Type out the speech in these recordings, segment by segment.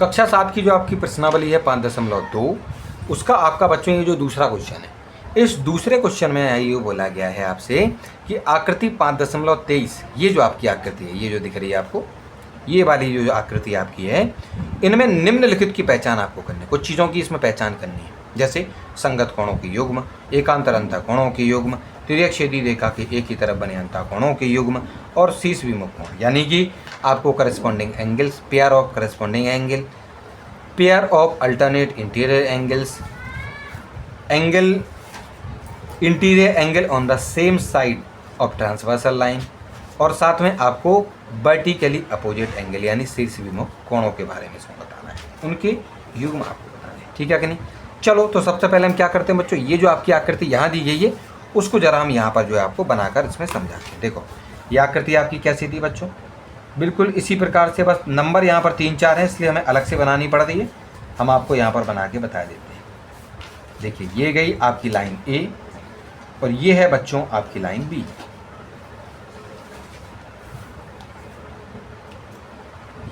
कक्षा 7 की जो आपकी प्रश्नावली है 5.2, उसका आपका बच्चों ये जो दूसरा क्वेश्चन है, इस दूसरे क्वेश्चन में ये बोला गया है आपसे कि आकृति 5.23, ये जो आपकी आकृति है, ये जो दिख रही है आपको, ये वाली जो आकृति आपकी है, इनमें निम्नलिखित की पहचान आपको करनी है। कुछ चीज़ों की इसमें पहचान करनी है, जैसे संगत कोणों की युग्म, एकांतर अंतः कोणों की युग्म, तिर्यक-छेदी रेखा के एक ही तरफ बने अंतः कोणों के युग्म और शीर्ष विमुख कोण, यानी कि आपको corresponding angles, pair of corresponding angle, pair of alternate interior angles, angle interior angle on the same side of transversal line, और साथ में आपको वर्टिकली अपोजिट एंगल यानी शीर्ष विमुख कोणों के बारे में इसमें बताना है, उनके युग्म आपको बताना है। ठीक है कि नहीं? चलो, तो सबसे पहले हम क्या करते हैं बच्चों, ये जो आपकी आकृति यहाँ दी गई है उसको जरा हम यहाँ पर जो है आपको बनाकर इसमें समझाते हैं। देखो, ये आकृति आपकी कैसी थी बच्चों, बिल्कुल इसी प्रकार से, बस नंबर यहाँ पर 3-4 है इसलिए हमें अलग से बनानी पड़ रही है, हम आपको यहाँ पर बना के बता देते हैं। देखिए, ये गई आपकी लाइन ए और ये है बच्चों आपकी लाइन बी।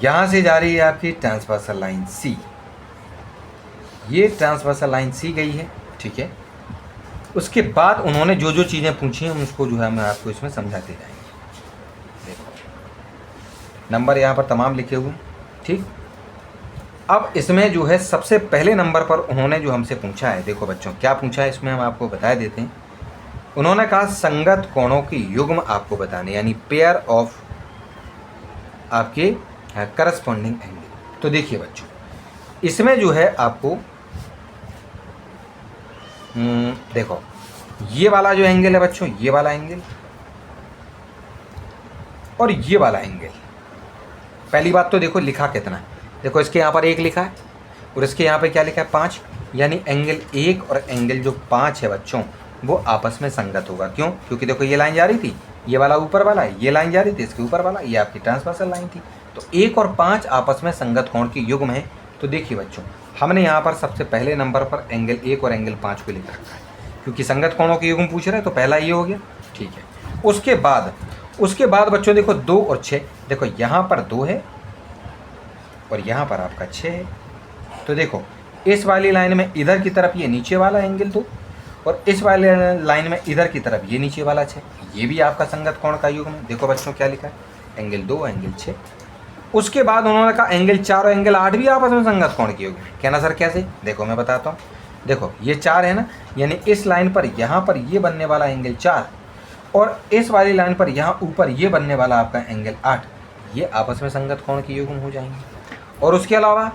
यहाँ से जा रही है आपकी ट्रांसवर्सल लाइन सी, ये ट्रांसवर्सल लाइन सी गई है। ठीक है, उसके बाद उन्होंने जो जो चीज़ें पूछी हैं उसको जो है मैं आपको इसमें समझाते जाएंगे। देखो, नंबर यहाँ पर तमाम लिखे हुए हैं। ठीक, अब इसमें जो है सबसे पहले नंबर पर उन्होंने जो हमसे पूछा है, देखो बच्चों क्या पूछा है इसमें हम आपको बता देते हैं। उन्होंने कहा संगत कोणों की युग्म आपको बताने, यानी पेयर ऑफ आपके करस्पॉन्डिंग एंगल। तो देखिए बच्चों, इसमें जो है आपको देखो, ये वाला जो एंगल है बच्चों, ये वाला एंगल और ये वाला एंगल, पहली बात तो देखो लिखा कितना है, देखो इसके यहाँ पर 1 लिखा है और इसके यहाँ पे क्या लिखा है 5, यानी एंगल 1 और एंगल जो 5 है बच्चों वो आपस में संगत होगा। क्यों? क्योंकि देखो ये लाइन जा रही थी, ये वाला ऊपर वाला है, ये लाइन जा रही थी इसके ऊपर वाला, ये आपकी ट्रांसवर्सल लाइन थी, तो 1 और 5 आपस में संगत कोण की युग्म है। तो देखिए बच्चों, हमने यहाँ पर सबसे पहले नंबर पर एंगल 1 और एंगल 5 को लिख रखा है, क्योंकि संगत कोणों की युग्म पूछ रहे हैं तो पहला ये हो गया। ठीक है, उसके बाद बच्चों देखो 2 और 6, देखो यहाँ पर 2 है और यहाँ पर आपका 6 है। तो देखो, इस वाली लाइन में इधर की तरफ ये नीचे वाला एंगल 2 और इस वाले लाइन में इधर की तरफ ये नीचे वाला 6, ये भी आपका संगत कोण का युग्म है। देखो बच्चों क्या लिखा है, एंगल 2 एंगल 6। उसके बाद उन्होंने कहा एंगल 4 और एंगल 8 भी आपस में संगत कोण की युग्म है। कहना सर कैसे? देखो मैं बताता हूँ। देखो ये 4 है ना, यानी इस लाइन पर यहाँ पर ये बनने वाला एंगल 4 और इस वाली लाइन पर यहाँ ऊपर ये बनने वाला आपका एंगल 8, ये आपस में संगत कोण की युग्म हो जाएंगे। और उसके अलावा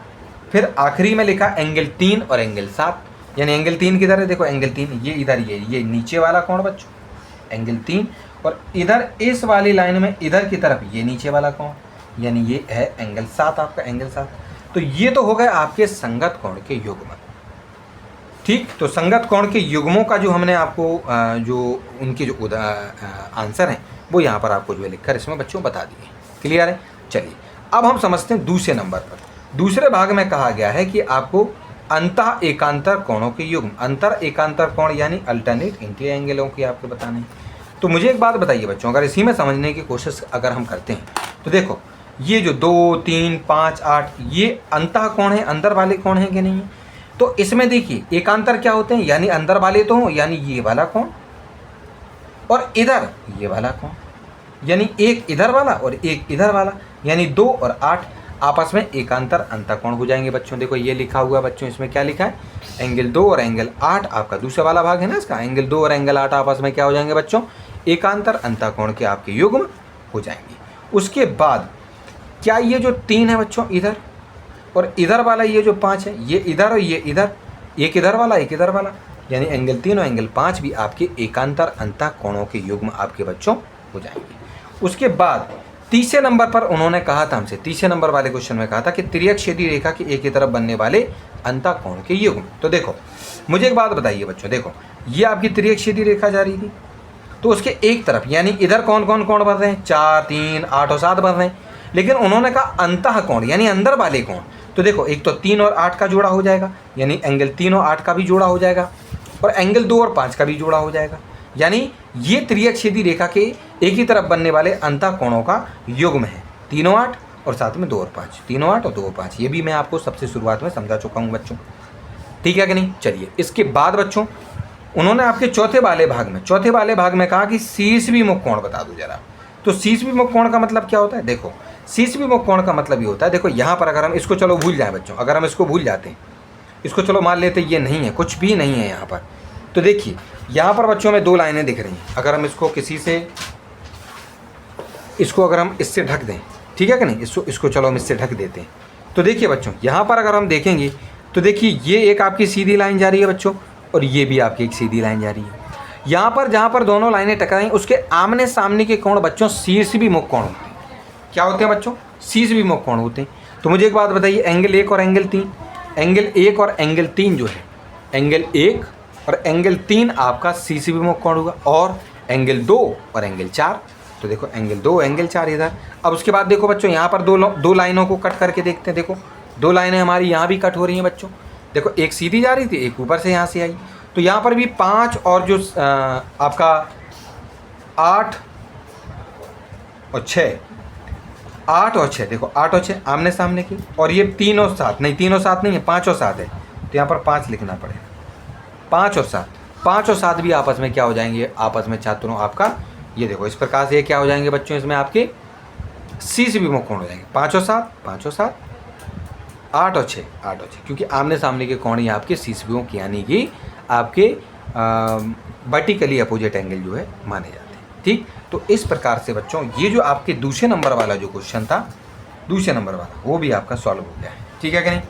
फिर आखिरी में लिखा एंगल 3 और एंगल 7, यानी एंगल 3 किधर है, देखो एंगल 3 ये इधर, ये नीचे वाला कोण बच्चों, एंगल 3, और इधर इस वाली लाइन में इधर की तरफ ये नीचे वाला कोण, यानी ये है एंगल 7, आपका एंगल 7। तो ये तो हो गए आपके संगत कोण के युग्म। ठीक, तो संगत कोण के युग्मों का जो हमने आपको जो उनके जो आंसर हैं वो यहाँ पर आपको जो है लिखकर इसमें बच्चों बता दिए। क्लियर है? चलिए अब हम समझते हैं दूसरे नंबर पर। दूसरे भाग में कहा गया है कि आपको अंतः एकांतर कोणों के युग्म, अंतर एकांतर कोण यानी अल्टरनेट इंटीरियर एंगलों की आपको बताने। तो मुझे एक बात बताइए बच्चों, अगर इसी में समझने की कोशिश अगर हम करते हैं तो देखो ये जो 2, 3, 5, 8 ये अंतः कोण है, अंदर वाले कोण हैं कि नहीं? तो इसमें देखिए एकांतर क्या होते हैं, यानी अंदर वाले तो हों, यानी ये वाला कोण और इधर ये वाला कोण, यानी एक इधर वाला और एक इधर वाला, यानी 2 और 8 आपस में एकांतर अंतःकोण हो जाएंगे बच्चों। देखो ये लिखा हुआ बच्चों, इसमें क्या लिखा है, एंगल 2 और एंगल 8 आपका दूसरा वाला भाग है ना इसका, एंगल 2 और एंगल 8 आपस में क्या हो जाएंगे बच्चों, एकांतर अंतःकोण के आपके युग्म हो जाएंगे। उसके बाद क्या ये जो 3 है बच्चों इधर और इधर वाला ये जो 5 है, ये इधर और ये इधर, एक इधर वाला एक इधर वाला, यानी एंगल 3 और एंगल 5 भी आपके एकांतर अंतःकोणों के युग्म आपके बच्चों हो जाएंगे। उसके बाद तीसरे नंबर पर उन्होंने कहा था हमसे, तीसरे नंबर वाले क्वेश्चन में कहा था कि तिर्यक-छेदी रेखा की एक ही तरफ बनने वाले अंतःकोण के युग्म। तो देखो मुझे एक बात बताइए बच्चों, देखो ये आपकी तिर्यक-छेदी रेखा जा रही थी, तो उसके एक तरफ यानी इधर कौन कौन कोण बन रहे हैं, 4, 3, 8 और 7 बन रहे हैं, लेकिन उन्होंने कहा अंतःकोण यानी अंदर वाले कोण। तो देखो एक तो 3 और 8 का जोड़ा हो जाएगा, यानी एंगल 3 और 8 का भी जोड़ा हो जाएगा, और एंगल 2 और 5 का भी जोड़ा हो जाएगा, यानी ये तिर्यक-छेदी रेखा के एक ही तरफ बनने वाले अंतःकोणों का युग्म है। 3 और 8 और साथ में 2 और 5, 3 और 8 और 2 और 5। ये भी मैं आपको सबसे शुरुआत में समझा चुका हूँ बच्चों, ठीक है कि नहीं। चलिए इसके बाद बच्चों उन्होंने आपके चौथे वाले भाग में कहा कि शीर्षवी मुख कोण बता दो जरा। तो शीर्षवी मुख कोण का मतलब क्या होता है? देखो शीर्षवी मुख कोण का मतलब ये होता है, देखो यहाँ पर अगर हम इसको चलो भूल जाएं बच्चों, अगर हम इसको भूल जाते हैं, इसको चलो मान लेते ये नहीं है, कुछ भी नहीं है यहाँ पर, तो देखिए यहाँ पर बच्चों में 2 लाइनें दिख रही हैं। अगर हम इसको किसी से, इसको अगर हम इससे ढक दें, ठीक है कि नहीं, इसको चलो हम इससे ढक देते हैं। तो देखिए बच्चों यहाँ पर अगर हम देखेंगे तो देखिए ये एक आपकी सीधी लाइन जा रही है बच्चों, और ये भी आपकी एक सीधी लाइन जा रही है। यहाँ पर जहाँ पर दोनों लाइनें टकराई उसके आमने सामने के कोण बच्चों शीर्षवी मुख कोण होते हैं। क्या होते हैं बच्चों? शीर्षवी मुख कोण होते हैं। तो मुझे एक बात बताइए, एंगल 1 और एंगल 3, एंगल 1 और एंगल 3 जो है, एंगल 1 और एंगल 3 आपका शीर्षवी मुख कोण होगा, और एंगल 2 और एंगल 4, तो देखो एंगल 2 एंगल 4 इधर। अब उसके बाद देखो बच्चों यहाँ पर दो लाइनों को कट करके देखते हैं। देखो 2 लाइनें हमारी यहाँ भी कट हो रही हैं बच्चों। देखो एक सीधी जा रही थी, एक ऊपर से यहाँ से आई, तो यहाँ पर भी 5 और जो आपका 8 और 6, 8 और 6, देखो 8 और 6 आमने सामने की, और ये 3 और 7 नहीं, 3 और 7 नहीं है, 5 और 7 है, तो यहाँ पर 5 लिखना पड़ेगा। 5 और 7, 5 और 7 भी आपस में क्या हो जाएंगे? आपस में छात्रों आपका ये देखो इस प्रकार से ये क्या हो जाएंगे बच्चों? इसमें आपके शीर्षवी मुख कोण हो जाएंगे। 5 और 7, 5 और 7, 8 और 6, 8 और 6, क्योंकि आमने सामने के कोण ही आपके शीर्षवी मुख यानी कि आपके वर्टिकली अपोजिट एंगल जो है माने जाते हैं, ठीक। तो इस प्रकार से बच्चों ये जो आपके दूसरे नंबर वाला जो क्वेश्चन था, दूसरे नंबर वाला, वो भी आपका सॉल्व हो गया है, ठीक है कि नहीं।